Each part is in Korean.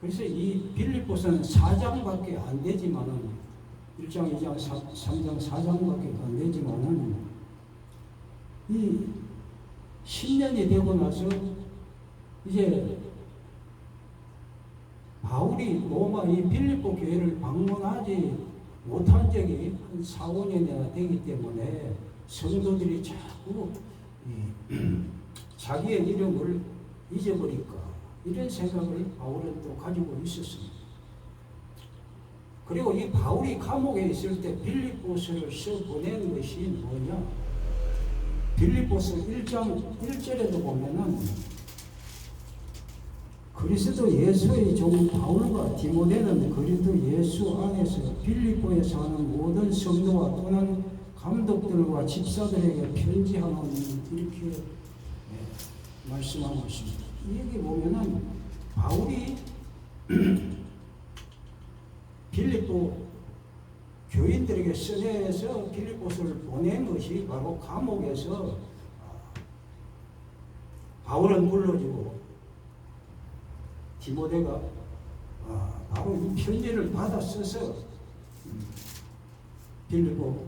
그래서 이 빌립보서는 4장밖에 안 되지만은 1장, 2장, 3장, 4장밖에 안 되지만은 이 10년이 되고 나서 이제 바울이 로마 이 빌립보 교회를 방문하지 못한 적이 한 4, 5년이나 되기 때문에 성도들이 자꾸 자기의 이름을 잊어버릴까 이런 생각을 바울은 또 가지고 있었습니다. 그리고 이 바울이 감옥에 있을 때 빌립보서를 써 보낸 것이 뭐냐? 빌립보서 1장 1절에도 보면은 그리스도 예수의 종 바울과 디모데는 그리스도 예수 안에서 빌립보에 사는 모든 성도와 또는 감독들과 집사들에게 편지하노니 이렇게 말씀하고 있습니다. 여기 보면은 바울이 빌립보 교인들에게 써내서 빌립보서를 보낸 것이 바로 감옥에서 바울은 불러주고 디모데가 바로 이 편지를 받아 써서 빌립보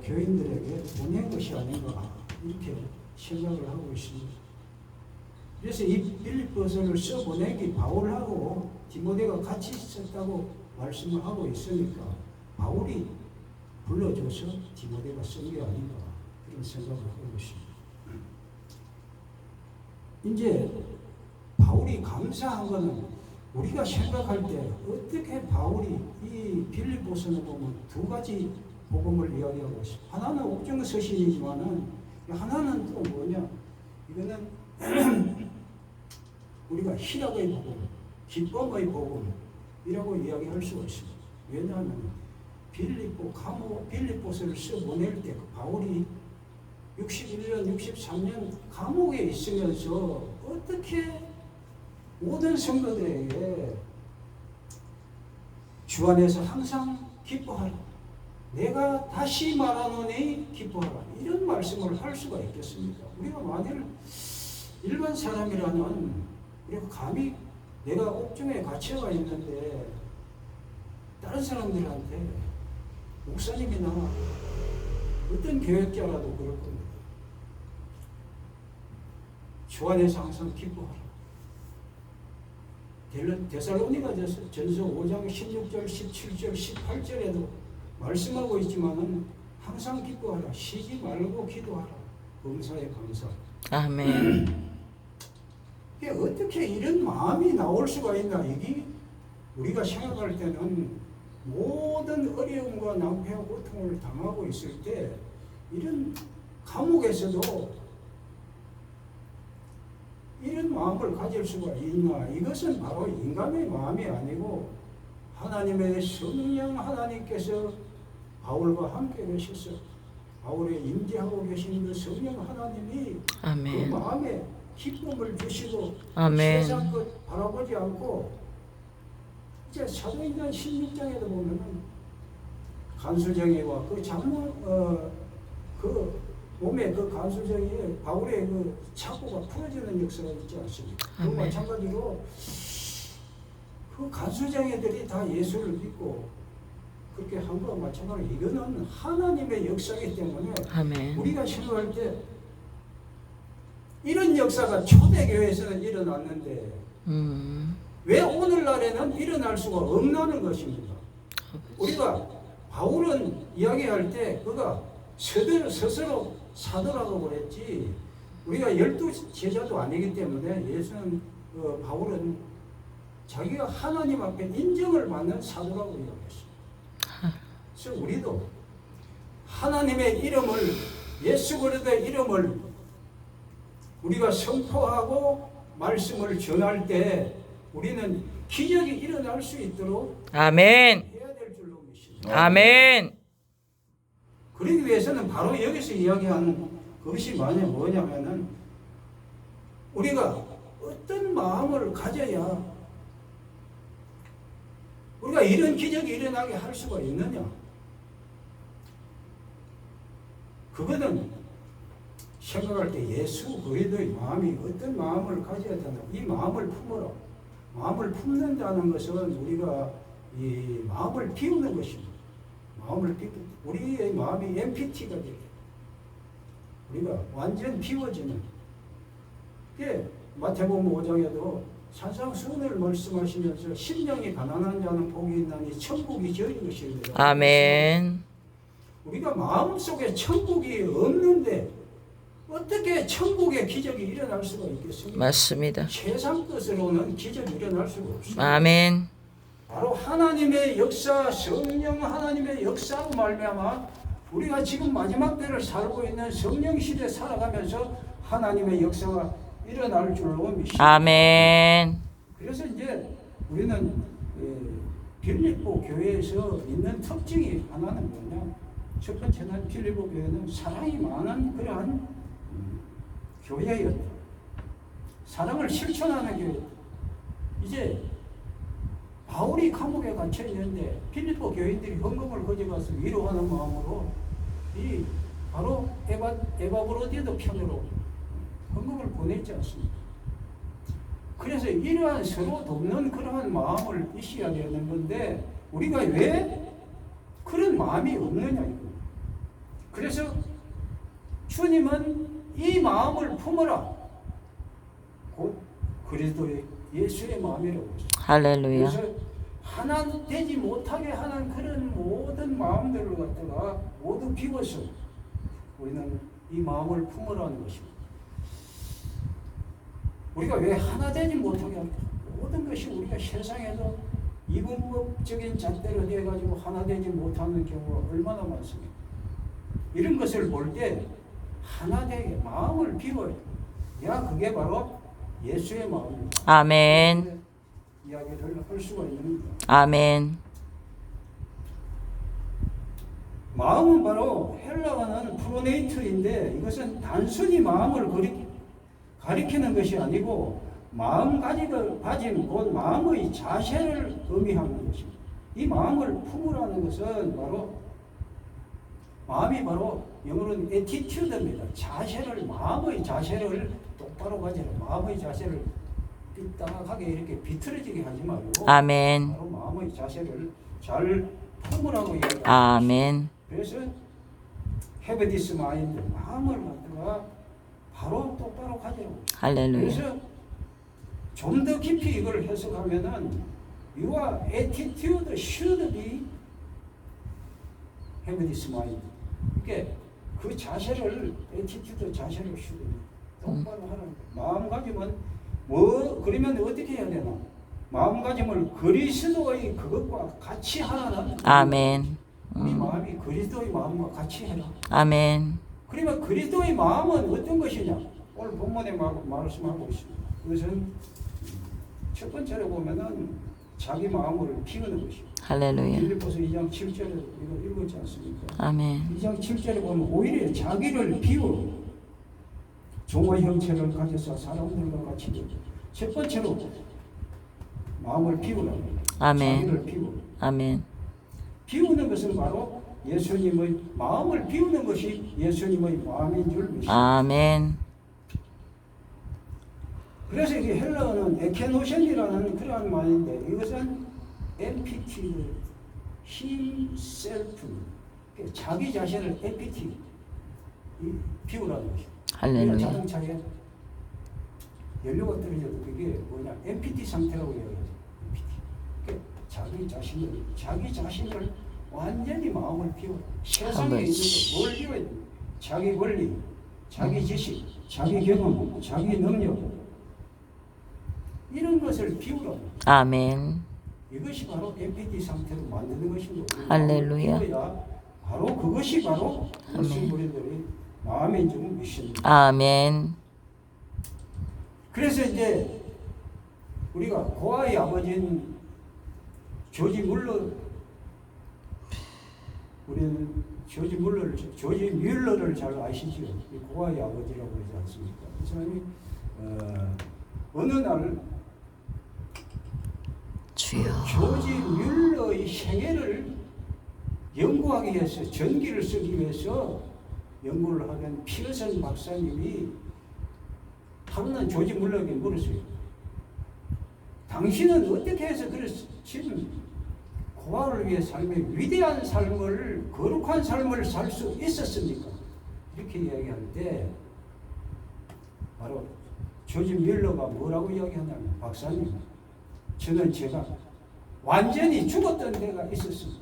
교인들에게 보낸 것이 아닌가 이렇게 생각을 하고 있습니다. 그래서 이 빌립보서를 써 보내기 바울하고 디모데가 같이 썼다고 말씀을 하고 있으니까 바울이 불러줘서 디모데가 쓴 게 아닌가 그런 생각을 하고 있습니다. 이제 바울이 감사한 것은 우리가 생각할 때 어떻게 바울이 이 빌립보서를 보면 두 가지 복음을 이야기하고 있습니다. 하나는 옥중 서신이지만은 하나는 또 뭐냐? 이거는 우리가 희락의 복음, 기쁨의 복음이라고 이야기할 수가 있습니다. 왜냐하면 빌립보서를 써 보낼 때 바울이 61년, 63년 감옥에 있으면서 어떻게 모든 성도들에게 주 안에서 항상 기뻐하라. 내가 다시 말하노니 기뻐하라. 이런 말씀을 할 수가 있겠습니까? 우리가 만일 일반 사람이라면 우리가 감히 내가 옥중에 갇혀가 있는데 다른 사람들한테 목사님이나 어떤 교역자라도 그럴 겁니다. 주 안에서 항상 기뻐하라. 데살로니가 전서 5장 16절, 17절, 18절에도 말씀하고 있지만은 항상 기뻐하라. 쉬지 말고 기도하라. 범사에 감사. 아멘. 어떻게 이런 마음이 나올 수가 있나? 이게 우리가 생각할 때는 모든 어려움과 낭패와 고통을 당하고 있을 때 이런 감옥에서도 이런 마음을 가질 수가 있나? 이것은 바로 인간의 마음이 아니고 하나님의 성령 하나님께서 바울과 함께 계셔서 바울에 임재하고 계신 그 성령 하나님이 아멘. 그 마음에 기쁨을 주시고 아멘. 세상 것 바라보지 않고 이제 사도행전 16장에도 보면은 간수정이와 그 장로 그 몸에 그 간수정이 바울의 그 착고가 풀어지는 역사가 있지 않습니까? 그 마찬가지로 그 간수정애들이 다 예수를 믿고 그렇게 한 거와 마찬가지로 이거는 하나님의 역사이기 때문에 아멘. 우리가 생각할 때 이런 역사가 초대교회에서는 일어났는데 왜 오늘날에는 일어날 수가 없는 것입니다. 우리가 바울은 이야기할 때 그가 스스로 사도라고 그랬지 우리가 12 제자도 아니기 때문에 예수는 바울은 자기가 하나님 앞에 인정을 받는 사도라고 이야기했습니다. 그래서 우리도 하나님의 이름을 예수 그리스도의 이름을 우리가 선포하고 말씀을 전할 때 우리는 기적이 일어날 수 있도록 아멘. 해야 될 줄로 믿습니다. 아멘. 그러기 위해서는 바로 여기서 이야기하는 그것이 뭐냐면은 우리가 어떤 마음을 가져야 우리가 이런 기적이 일어나게 할 수가 있느냐? 그거는 생각할 때 예수 그리스도의 마음이 어떤 마음을 가져야 되나? 이 마음을 품어라. 마음을 품는다는 것은 우리가 이 마음을 비우는 것입니다. 우리의 마음이 MPT가 되게 우리가 완전 비워지는 게 마태복음 5장에도 산상수훈을 말씀하시면서 심령이 가난한 자는 복이 있나니 천국이 저인 것입니다. 아멘. 우리가 마음속에 천국이 없는데 어떻게 천국의 기적이 일어날 수가 있겠습니까? 맞습니다. 세상 것으로는 기적이 일어날 수가 없습니다. 아멘. 바로 하나님의 역사, 성령 하나님의 역사로 말미암아 우리가 지금 마지막 때를 살고 있는 성령 시대 살아가면서 하나님의 역사가 일어날 줄로 믿습니다. 아멘. 그래서 이제 우리는 빌립보 교회에서 있는 특징이 하나는 뭐냐? 첫 번째는 빌립보 교회는 사랑이 많은 그러한 교회였다. 사랑을 실천하는 교회. 이제 바울이 감옥에 갇혀 있는데 빌립보 교인들이 헌금을 가져가서 위로하는 마음으로 이 바로 에바브로디도 편으로 헌금을 보냈지 않습니까? 그래서 이러한 서로 돕는 그러한 마음을 있어야 되는 건데 우리가 왜 그런 마음이 없느냐 이거. 그래서 주님은 이 마음을 품어라. 곧 그리스도의 예수의 마음이라고 했습니다. 할렐루야. 그래서 하나 되지 못하게 하는 그런 모든 마음들을 갖다가 모두 비워서 우리는 이 마음을 품으라는 것입니다. 우리가 왜 하나 되지 못하게 할까? 모든 것이 우리가 세상에서 이분법적인 잣대로 되어가지고 하나 되지 못하는 경우가 얼마나 많습니까? 이런 것을 볼 때 하나 되게 마음을 비워야 야 그게 바로 예수의 마음입니다. 아멘. 이야기를 할 수가 있는 겁니다. 아멘. 마음은 바로 헬라어는 프로네이트인데 이것은 단순히 마음을 가리키는 것이 아니고 마음가짐 곧 마음의 자세를 의미하는 것입니다. 이 마음을 품으라는 것은 바로 마음이 바로 영어로는 attitude입니다. 마음의 자세를 똑바로 가지라. 마음의 자세를 삐딱하게 이렇게 비틀어지게 하지 말고 아멘. 바로 마음의 자세를 잘 품으라고 얘기합니다. 아멘. 그래서 have this mind, 마음을 갖다가 바로 똑바로 가지라고. 할렐루야. 그래서 좀 더 깊이 이걸 해석하면은 your attitude should be have this mind. 이게 그 자세를 attitude 자세를 should be 똑바로 하라는 거예요. 마음가짐은 그러면 어떻게 해야 되나? 마음가짐을 그리스도의 그것과 같이 하라는. 아멘. 우리 마음이 그리스도의 마음과 같이 해라. 아멘. 그러면 그리스도의 마음은 어떤 것이냐? 오늘 본문에 말씀하고 있습니다. 그것은 첫 번째로 보면은 자기 마음을 비우는 것입니다. 할렐루야. 빌립보서 2장 7절에 이거 읽었지 않습니까? 아멘. 2장 7절에 보면 오히려 자기를 비워 종의 형체를 가져서 사람들과 같이 되고. 첫 번째로 마음을 비우라. 아멘. 자기를 비워. 아멘. 비우는 것은 바로 예수님의 마음을 비우는 것이 예수님의 마음인 줄 믿습니다. 아멘. 그래서 이게 헬라어는 에케노션이라는 그러한 말인데 이것은 empty, himself, 자기 자신을 empty, 비우라는 것입니다. 할렐루야. 자동차에 연료가 떨어져도 그게 뭐냐 empty 상태라고 얘기하죠. 자기 자신을 완전히 마음을 비워. 세상에 있는 걸 비워야 돼. 자기 권리, 자기 지식, 자기 경험, 자기 능력 이런 것을 비우라. 아멘. 이것이 바로 empty 상태로 만드는 것입니다. 할렐루야. 비워야 바로 그것이 바로 무슬림 우리들의 마음인 줄 믿습니다. 아멘. 그래서 이제 우리가 고아의 아버지인 조지 뮬러를 잘 아시죠? 고아의 아버지라고 그러지 않습니까? 이 사람이 어느 날 주여. 조지 뮬러의 생애를 연구하기 위해서 전기를 쓰기 위해서 연구를 하던 피어슨 박사님이 하루는 조지 뮬러에게 물었어요. 당신은 어떻게 해서 지금 고아를 위해 삶의 위대한 삶을, 거룩한 삶을 살 수 있었습니까? 이렇게 이야기할 때 바로 조지 밀러가 뭐라고 이야기하냐면, 박사님, 저는 제가 완전히 죽었던 때가 있었습니다.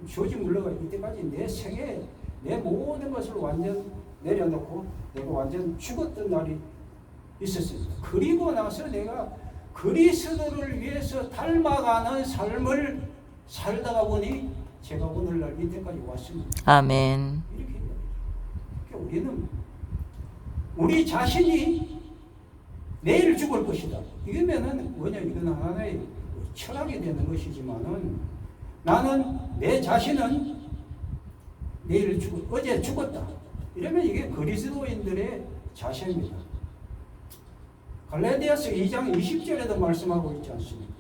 조지 밀러가 이때까지 내 생에 내 모든 것을 완전 내려놓고 내가 완전 죽었던 날이 있었습니다. 그리고 나서 내가 그리스도를 위해서 닮아가는 삶을 살다가 보니 제가 오늘날 이때까지 왔습니다. 아멘. 이렇게 얘기해요. 그러니까 우리는 우리 자신이 내일 죽을 것이다. 이거면은 뭐냐, 이건 하나의 철학이 되는 것이지만은, 나는 내 자신은 내일 어제 죽었다. 이러면 이게 그리스도인들의 자세입니다. 갈라디아서 2장 20절에도 말씀하고 있지 않습니까?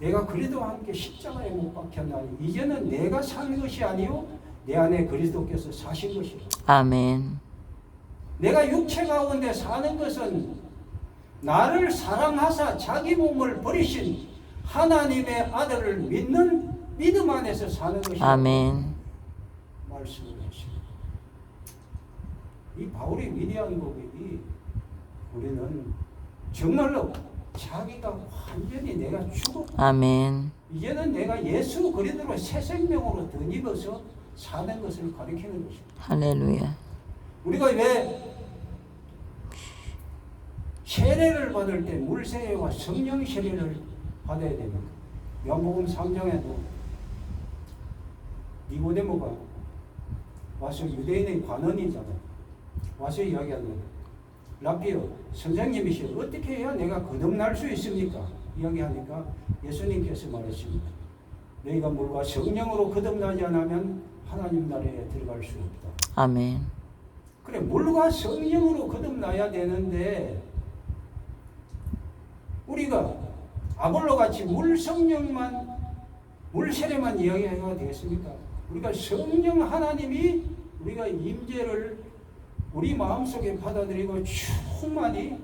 내가 그리스도와 함께 십자가에 못 박혔나니 이제는 내가 사는 것이 아니요 내 안에 그리스도께서 사신 것이라. 아멘. 내가 육체 가운데 사는 것은 나를 사랑하사 자기 몸을 버리신 하나님의 아들을 믿는 믿음 안에서 사는 것이라. 아멘. 말씀을 하십니다. 이 바울의 위대한 고백이, 우리는 정말로 자기가 완전히 내가 죽었고 아멘. 이제는 내가 예수 그리스도로 새 생명으로 덧입어서 사는 것을 가리키는 것입니다. 할렐루야. 우리가 왜 세례를 받을 때 물세례와 성령 세례를 받아야 됩니까? 요한복음 3장에도 니고데모가 와서, 유대인의 관원이잖아요. 와서 이야기합니다. 라피어, 선생님이시여, 어떻게 해야 내가 거듭날 수 있습니까? 이야기하니까 예수님께서 말했습니다. 너희가 물과 성령으로 거듭나지 않으면 하나님 나라에 들어갈 수 없다. 아멘. 그래, 물과 성령으로 거듭나야 되는데 우리가 아볼로같이 물 성령만, 물 세례만 이야기해야 되겠습니까? 우리가 성령 하나님이 우리가 임재를 우리 마음속에 받아들이고 충만히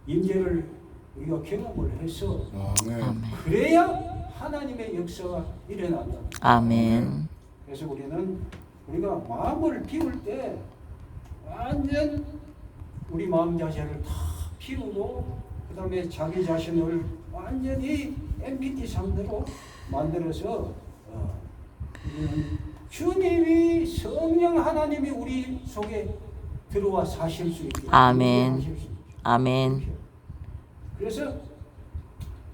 임재를 우리가 경험을 해서, 아멘. 그래야 하나님의 역사가 일어난다. 아멘. 그래서 우리가 마음을 비울 때 완전 우리 마음 자체를 다 비우고, 그 다음에 자기 자신을 완전히 MPT 상태로 만들어서 우리는 주님이, 성령 하나님이 우리 속에 들어와 사실 수 있게. 아멘. 아멘. 그래서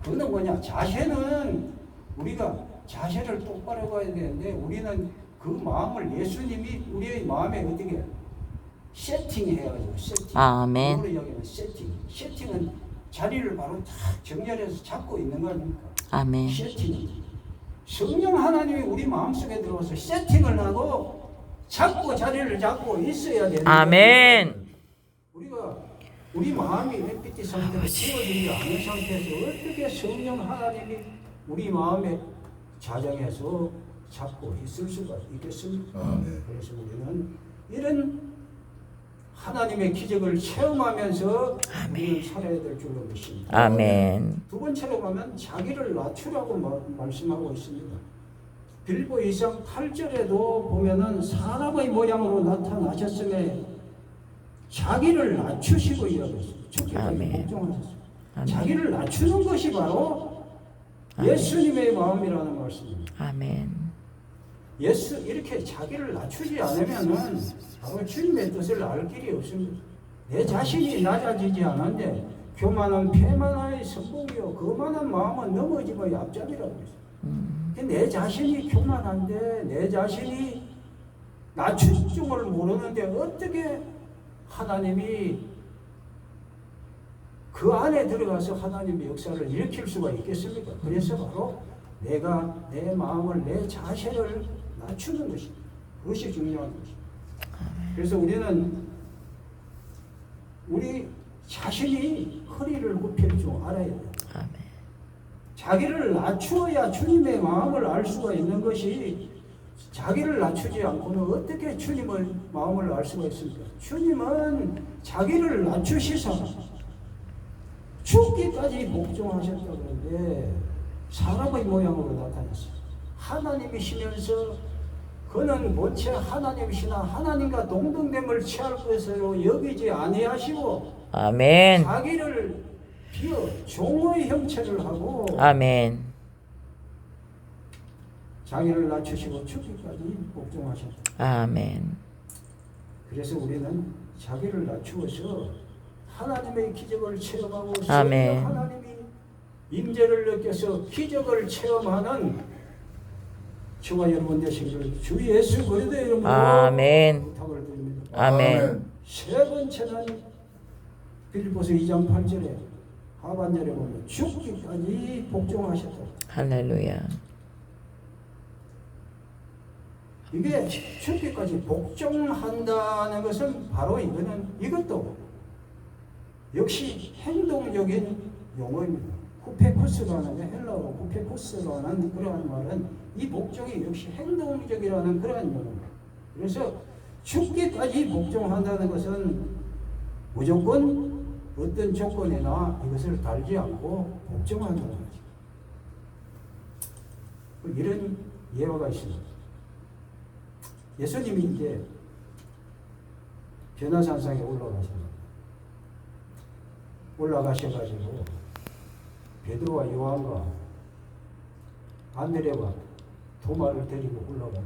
그거는 뭐냐, 자세는 우리가 자세를 똑바로 가야 되는데, 우리는 그 마음을 예수님이 우리의 마음에 어떻게 세팅해가지고, 세팅. 아멘. 이걸로 이야기하면 세팅. 세팅은 자리를 바로 딱 정렬해서 잡고 있는 거 아닙니까? 아멘. 세팅. 성령 하나님이 우리 마음속에 들어와서 세팅을 하고 잡고 자리를 잡고 있어야 되는 아멘. 우리가 우리 마음이 MPT 상태로 채워지지 않은 상태에서 어떻게 성령 하나님이 우리 마음에 자정해서 잡고 있을 수가 있겠습니까? 그래서 우리는 이런 하나님의 기적을 체험하면서 우리는 살아야 될 줄로 믿습니다. 아멘. 두 번째로 가면 자기를 낮추라고 말씀하고 있습니다. 빌립보 2장 8절에도 보면은 사람의 모양으로 나타나셨음에 자기를 낮추시고 이야기했습니다. 아멘. 복종하셨습니다. 아멘. 자기를 낮추는 것이 바로 예수님의 마음이라는 말씀입니다. 아멘. 이렇게 자기를 낮추지 않으면은 바로 주님의 뜻을 알 길이 없습니다. 내 자신이 낮아지지 않은데 교만은 패만의 선봉이요 거만한 마음은 넘어짐의 앞자리라고 했어요. 내 자신이 교만한데, 내 자신이 낮출 줄을 모르는데 어떻게 하나님이 그 안에 들어가서 하나님의 역사를 일으킬 수가 있겠습니까? 그래서 바로 내가 내 마음을, 내 자세를 낮추는 것입니다. 그것이 중요한 것입니다. 그래서 우리는 우리 자신이 허리를 굽힐 줄 알아야 돼요. 아멘. 자기를 낮추어야 주님의 마음을 알 수가 있는 것이, 자기를 낮추지 않고는 어떻게 주님의 마음을 알 수가 있습니까? 주님은 자기를 낮추시사 죽기까지 복종하셨다 그러는데 사람의 모양으로 나타났어요. 하나님이시면서 그는 본체 하나님이시나 하나님과 동등됨을 취할 것으로 여기지 아니하시고 아멘. 자기를 비어 종의 형체를 하고 아멘. 자기를 낮추시고 죽기까지 복종하셨다. 아멘. 그래서 우리는 자기를 낮추어서 하나님의 기적을 체험하고 아멘. 하나님이 임재를 느껴서 기적을 체험하는 저와 여러분 되시기를 주 예수 그리스도의 이름으로 아멘. 부탁을 드립니다. 아멘. 세 번째는 빌립보서 2장 8절에 하반절에 보면 죽기까지 복종하셨다. 할렐루야. 이게 죽기까지 복종한다는 것은 바로 이것도 역시 행동적인 용어입니다. 후페쿠스라는 헬라어로 후페쿠스라는 그러한 말은 이 복종이 역시 행동적이라는 그러한 용어입니다. 그래서 죽기까지 복종한다는 것은 무조건 어떤 조건이나 이것을 달지 않고 복종한다는 거죠. 이런 예화가 있습니다. 예수님이 이제 변화산상에 올라가셔가지고 베드로와 요한과 안드레와 도마를 데리고 올라가고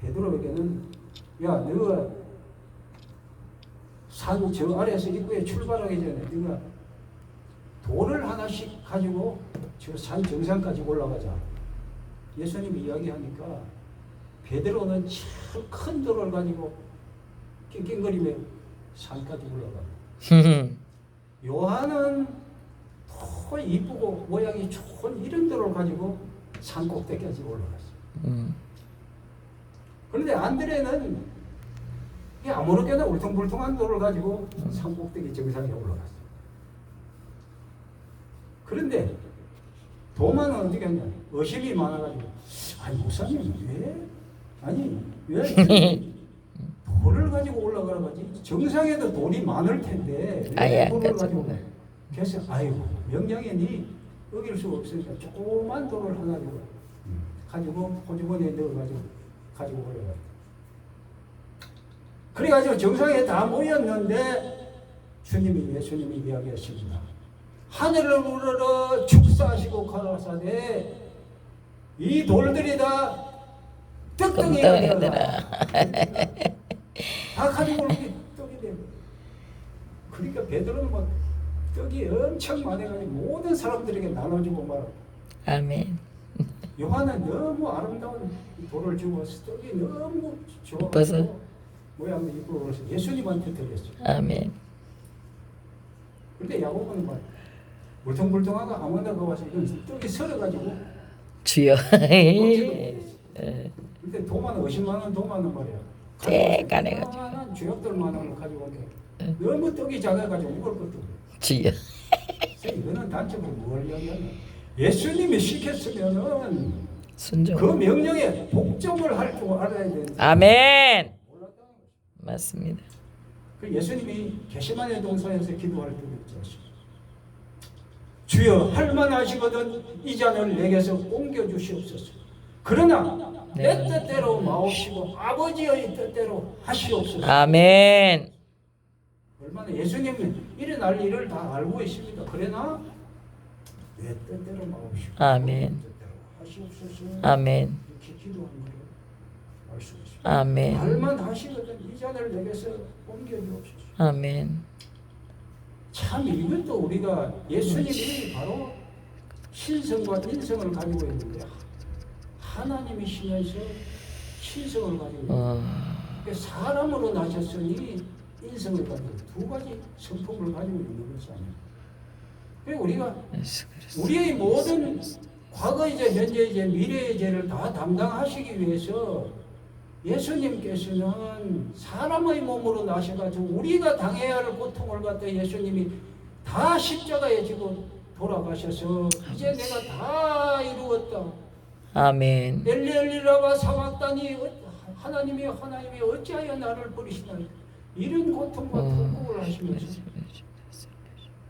베드로에게는 야 너가 산 저 아래에서 입구에 출발하기 전에 네가 돌을 하나씩 가지고 저 산 정상까지 올라가자. 예수님이 이야기하니까 베드로는 참 큰 돌을 가지고 낑낑거리며 산까지 올라가고 요한은 더 이쁘고 모양이 좋은 이런 돌을 가지고 산 꼭대기까지 올라갔어요. 그런데 안드레는 아무렇게나 울퉁불퉁한 돌을 가지고 산 꼭대기 정상에 올라갔어요. 그런데 도마는 어떻게 했냐? 의심이 많아가지고 아니 목사님 왜 돌을 가지고 올라가라 가지? 정상에도 돌이 많을 텐데 왜 돌을 가지고? 그래서 아이고 명령이니 어길 수가 없으니까 조그만 돌을 하나 가지고 호주머니에 넣어가지고 올라가요. 그래가지고 정상에 다 모였는데 예수님이 이야기했습니다. 하늘을 우러러 축사하시고 가라사대 이 돌들이 다 떡덩이가 되어라. 다 가지고 이렇게 떡이 되고. 그러니까 베드로는 막 떡이 엄청 많아가지고 모든 사람들에게 나눠주고 말하고. 아멘. 요한은 너무 아름다운 돌을 주고 떡이 너무 좋아서 모양도 이쁘고 그래서 예수님한테 드렸어요. 아멘. 근데 야고보는 말 물퉁물퉁하고 아무나 거 와서 이건 떡이 설어가지고 주여. 근데 도마는 50만 원 도마는 말이야. 대가래가지고. 주역들만 원을 가지고 오는데 너무 떡이 작아가지고 먹을 것도 없고. 주여. 그래서 이거는 단적으로 뭘 이야기하냐? 예수님이 시켰으면은 순종. 그 명령에 복종을 할 줄 알아야 되는데. 아멘. 맞습니다. 그 예수님이 게세마네 동산에서 기도할 때도 있지. 주여 할만하시거든 이 잔을 내게서 옮겨 주시옵소서. 그러나 내 뜻대로 마옵시고 아버지의 뜻대로 하시옵소서. 아멘. 얼마나 예수님은 일어날 일을 다 알고 있습니다. 그러나 내 뜻대로 마옵시고 아멘. 뜻대로 하시옵소서. 아멘. 이렇게 기도한 거예요. 알 수 있습니다. 아멘. 할만하시거든 이 잔을 내게서 옮겨 주옵소서. 아멘. 참 이것도 우리가 예수님이 바로 신성과 인성을 가지고 있는데 하나님이시면서 신성을 가지고 있는데 사람으로 나셨으니 인성을 가지고 두 가지 성품을 가지고 있는 것이 아니에요. 그리고 우리가 우리의 모든 과거의 죄, 현재의 죄, 미래의 죄를 다 담당하시기 위해서 예수님께서는 사람의 몸으로 나셔가지고 우리가 당해야 할 고통을 갖다 예수님이 다 십자가에 지고 돌아가셔서 이제 내가 다 이루었다. 아멘. 엘리엘리라가 사막다니 하나님이 어찌하여 나를 버리시나요? 이런 고통과 통곡을 하시면서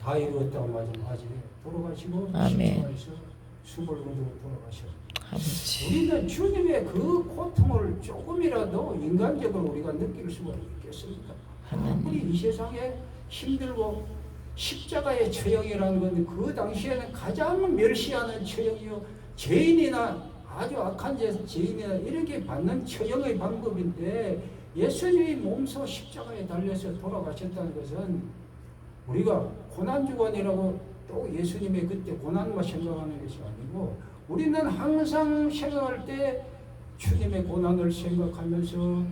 다 이루었다고 마지막에 돌아가시고 아멘. 십자가에서 숨을 거두고 돌아가셨습니다. 아버지. 우리는 주님의 그 고통을 조금이라도 인간적으로 우리가 느낄 수가 있겠습니까? 하나님. 우리 이 세상에 힘들고 십자가의 처형이라는 건 그 당시에는 가장 멸시하는 처형이요, 죄인이나 아주 악한 죄인이나 이렇게 받는 처형의 방법인데, 예수님이 몸소 십자가에 달려서 돌아가셨다는 것은 우리가 고난주간이라고 또 예수님의 그때 고난만 생각하는 것이 아니고, 우리는 항상 생각할 때 주님의 고난을 생각하면서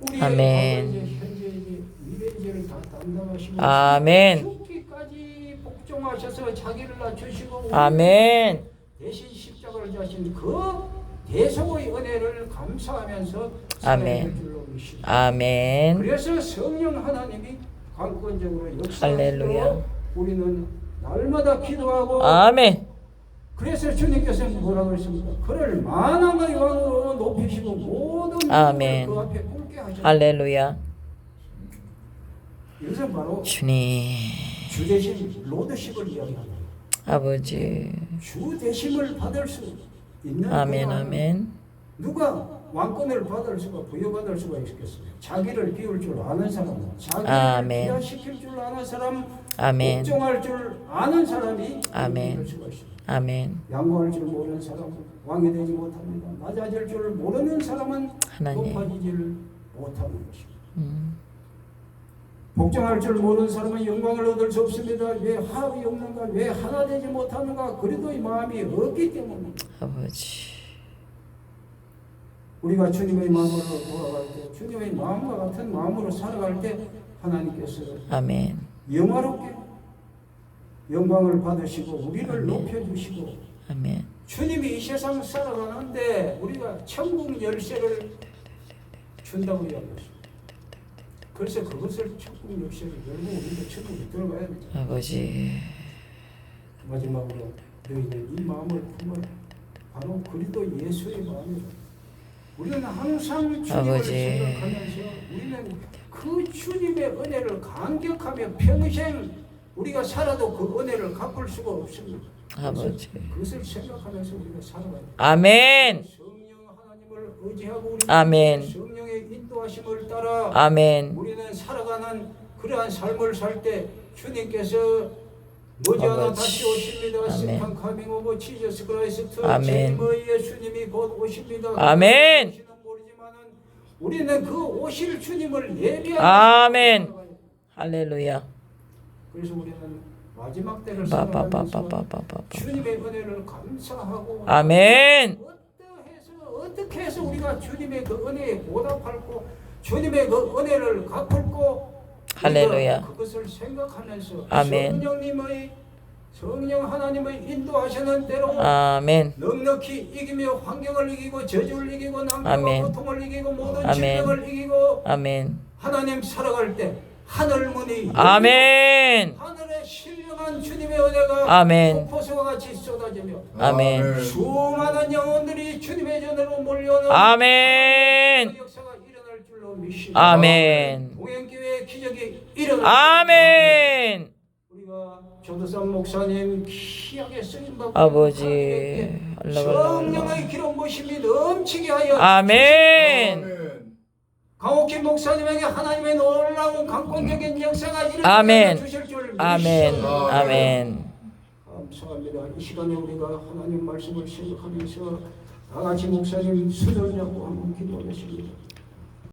우리의 아멘. 과거 이제 현재 이제 미래 죄를 다 담당하시고 아멘. 죽기까지 복종하셔서 자기를 낮추시고 우리를 아멘. 대신 십자가를 자신 그 대속의 은혜를 감사하면서 아멘. 살아갈 줄로 믿습니다. 아멘. 그래서 성령 하나님이 강권적으로 할렐루야. 역사하시고 우리는 날마다 기도하고, 아멘. 그래서 주님께서 뭐라고 했습니까? 그를 만왕의 왕으로 높이시고 모든 아멘. 그 앞에 꿇게 하셨다. 할렐루야. 이것은 바로 주님. 주 대신 로드십을 이야기합니다. 아버지. 주 대심을 받을 수 있는 아멘. 그가 아멘. 누가 왕권을 받을 수가 부여받을 수가 있겠어요? 자기를 비울 줄 아는 사람, 자기를 아멘. 비하시킬 줄 아는 사람, 아멘. 복종할 줄 아는 사람이 아멘. 될 수가 있습니다. 아멘. 양보할 줄 모르는 사람은 왕이 되지 못합니다. 낮아질 줄 모르는 사람은 하나님. 높아지지를 못하는 것입니다. 복종할 줄 모르는 사람은 영광을 얻을 수 없습니다. 왜 합이 없는가? 왜 하나 되지 못하는가? 그래도 이 마음이 없기 때문입니다. 아버지. 우리가 주님의 마음으로 돌아갈 때, 주님의 마음과 같은 마음으로 살아갈 때 하나님께서 아멘. 영화롭게 영광을 받으시고 우리를 아멘. 높여주시고, 아멘. 주님이 이 세상 살아가는데 우리가 천국 열쇠를 준다고 이야기했습니다. 그래서 그것을 천국 열쇠를 열고 우리가 천국에 들어가야 됩니다. 아버지. 마지막으로 너희는 이 마음을 품어라. 바로 그리스도 예수의 마음이다. 우리는 항상 주님을 아버지. 생각하면서 우리는 그 주님의 은혜를 감격하며 평생 우리가 살아도 그 은혜를 갚을 수가 없습니다. 아버지. 그것을 생각하면서 우리가 살아가야 됩니다. 아멘. 성령 하나님을 의지하고 우리 아멘. 성령의 인도하심을 따라 아멘. 우리는 살아가는 그러한 삶을 살 때 주님께서 머지않아 아버지. 다시 오십니다. 아멘. 세컨 카밍 오브 지저스 크라이스트, 아멘. 주님의 예수님이 곧 오십니다. 아멘. 오시는 모르지만은 우리는 그 오실 주님을 예비하고 아멘. 살아가야 돼요. 할렐루야. 그래서 우리는 마지막 때를 살아가면서 빠빠빠빠빠빠빠. 주님의 은혜를 감사하고, 아멘. 어떻게 해서 우리가 주님의 그 은혜에 보답할고 주님의 그 은혜를 갚을고, 할렐루야. 우리가 그것을 생각하면서 아멘. 성령 하나님의 인도하시는 대로 아멘. 넉넉히 이기며 환경을 이기고 저주를 이기고 난관과 아멘. 고통을 이기고 모든 아멘. 질병을 이기고 아멘. 하나님 살아갈 때 하늘 문이 아멘. 하늘에 신령한 주님의 은혜가 아멘. 폭포수와 같이 쏟아지며 아멘. 수많은 영혼들이 주님의 전으로 몰려오는 아멘. 그 역사가 일어날 줄로 믿습니다. 아멘. 동행교회의 기적이 일어날 아멘. 우리가 조두산 목사님 귀하게 쓰임받고 아버지. 성령의 기름 부심이 넘치게 하여 아멘. 강옥희 목사님에게 하나님의 놀라운 강권적인 역사가 아멘. 일어나 주실 줄 아멘. 믿습니다. 아멘. 감사합니다. 이 시간에 우리가 하나님 말씀을 생각하면서 다 같이 목사님 수련하고 한번 기도하겠습니다.